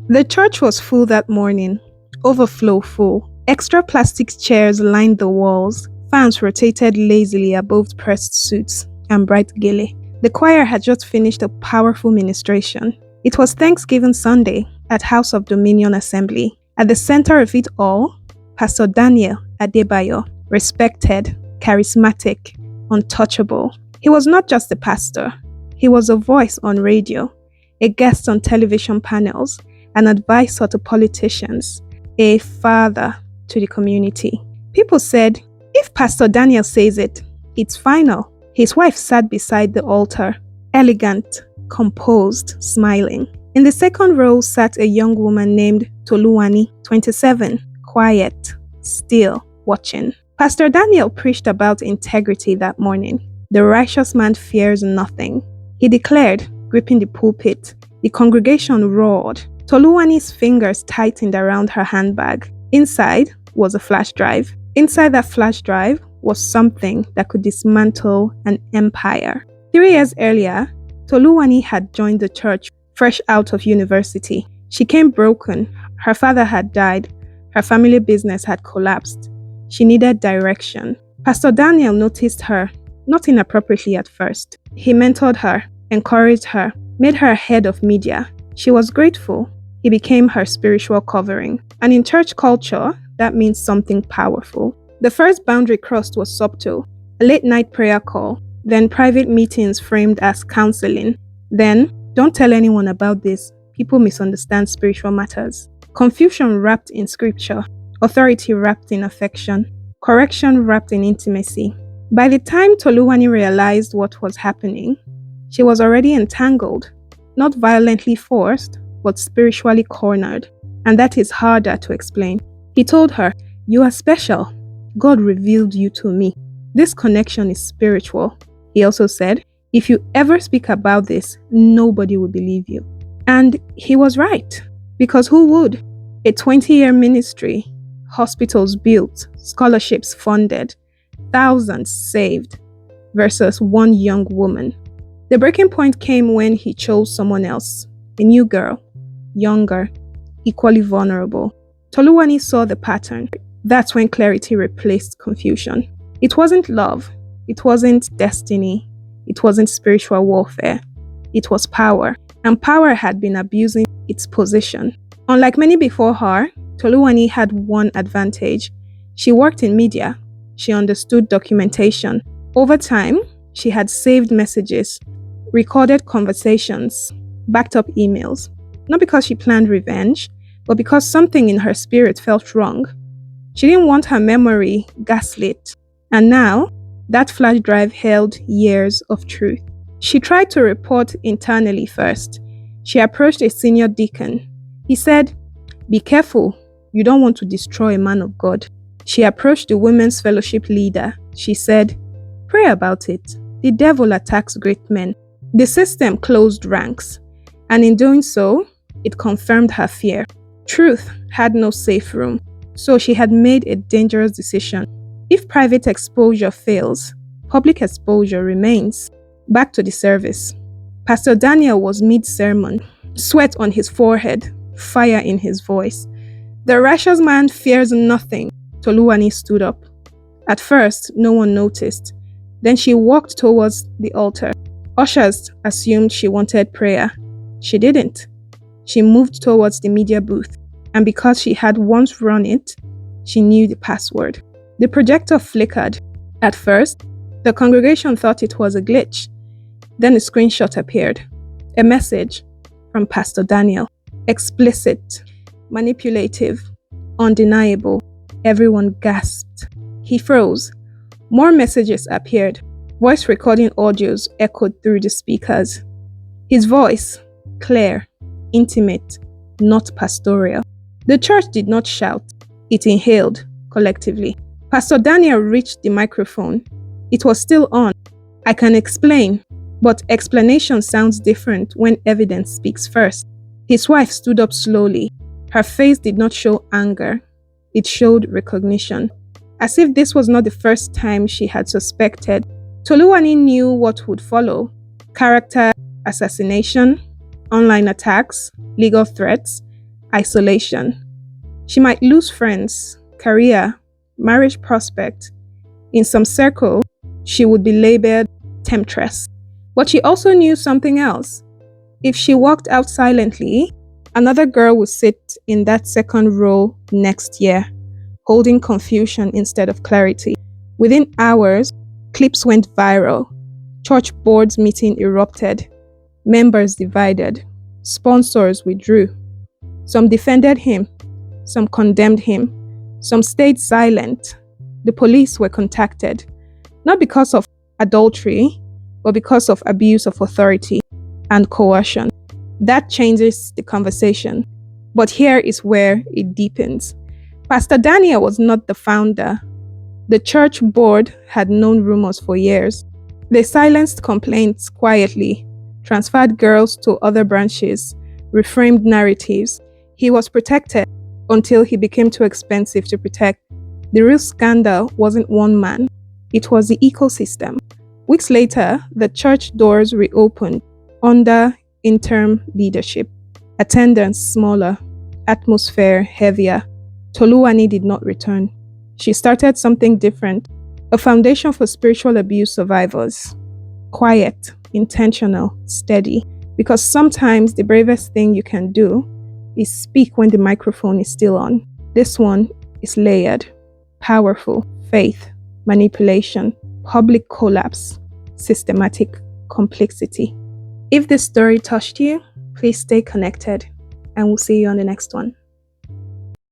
The church was full that morning, overflow full. Extra plastic chairs lined the walls, fans rotated lazily above pressed suits and bright gele. The choir had just finished a powerful ministration. It was Thanksgiving Sunday at House of Dominion Assembly. At the center of it all, Pastor Daniel Adebayo, respected, charismatic, untouchable. He was not just a pastor, he was a voice on radio, a guest on television panels, an advisor to politicians, a father to the community. People said, if Pastor Daniel says it, it's final. His wife sat beside the altar, elegant, composed, smiling. In the second row sat a young woman named Toluwani, 27, quiet, still, watching. Pastor Daniel preached about integrity that morning. The righteous man fears nothing. He declared, gripping the pulpit. The congregation roared. Toluwani's fingers tightened around her handbag. Inside was a flash drive. Inside that flash drive was something that could dismantle an empire. 3 years earlier, Toluwani had joined the church fresh out of university. She came broken. Her father had died. Her family business had collapsed. She needed direction. Pastor Daniel noticed her, not inappropriately at first. He mentored her, encouraged her, made her head of media. She was grateful. He became her spiritual covering. And in church culture, that means something powerful. The first boundary crossed was subtle, a late-night prayer call, then private meetings framed as counseling, then, don't tell anyone about this, people misunderstand spiritual matters. Confusion wrapped in scripture, authority wrapped in affection, correction wrapped in intimacy. By the time Toluwani realized what was happening, she was already entangled, not violently forced, but spiritually cornered. And that is harder to explain. He told her, "You are special. God revealed you to me. This connection is spiritual." He also said, "If you ever speak about this, nobody will believe you." And he was right. Because who would? A 20-year ministry, hospitals built, scholarships funded, thousands saved, versus one young woman. The breaking point came when he chose someone else, a new girl, younger, equally vulnerable. Toluwani saw the pattern. That's when clarity replaced confusion. It wasn't love. It wasn't destiny. It wasn't spiritual warfare. It was power. And power had been abusing its position. Unlike many before her, Toluwani had one advantage. She worked in media. She understood documentation. Over time, she had saved messages, recorded conversations, backed up emails. Not because she planned revenge, but because something in her spirit felt wrong. She didn't want her memory gaslit. And now, that flash drive held years of truth. She tried to report internally first. She approached a senior deacon. He said, "Be careful, you don't want to destroy a man of God." She approached the women's fellowship leader. She said, "Pray about it. The devil attacks great men." The system closed ranks, and in doing so, it confirmed her fear. Truth had no safe room, so she had made a dangerous decision. If private exposure fails, public exposure remains. Back to the service. Pastor Daniel was mid-sermon, sweat on his forehead, fire in his voice. "The righteous man fears nothing." Toluwani stood up. At first, no one noticed. Then she walked towards the altar. Ushers assumed she wanted prayer. She didn't. She moved towards the media booth. And because she had once run it, she knew the password. The projector flickered. At first, the congregation thought it was a glitch. Then a screenshot appeared. A message from Pastor Daniel. Explicit, manipulative, undeniable. Everyone gasped. He froze. More messages appeared. Voice recording audios echoed through the speakers. His voice, clear, intimate, not pastoral. The church did not shout. It inhaled collectively. Pastor Daniel reached the microphone. It was still on. "I can explain, but explanation sounds different when evidence speaks first." His wife stood up slowly. Her face did not show anger. It showed recognition. As if this was not the first time she had suspected. Toluwani knew what would follow. Character assassination, online attacks, legal threats, isolation. She might lose friends, career, marriage prospect. In some circles, she would be labeled temptress. But she also knew something else. If she walked out silently, another girl would sit in that second row next year, holding confusion instead of clarity. Within hours, clips went viral. Church boards meeting erupted. Members divided. Sponsors withdrew. Some defended him. Some condemned him. Some stayed silent. The police were contacted, not because of adultery, but because of abuse of authority and coercion. That changes the conversation. But here is where it deepens. Pastor Daniel was not the founder. The church board had known rumors for years. They silenced complaints quietly, transferred girls to other branches, reframed narratives. He was protected until he became too expensive to protect. The real scandal wasn't one man, it was the ecosystem. Weeks later, the church doors reopened under interim leadership. Attendance smaller, atmosphere heavier. Toluwani did not return. She started something different, a foundation for spiritual abuse survivors. Quiet, intentional, steady. Because sometimes the bravest thing you can do is speak when the microphone is still on. This one is layered, powerful, faith, manipulation, public collapse, systematic complexity. If this story touched you, please stay connected, and we'll see you on the next one.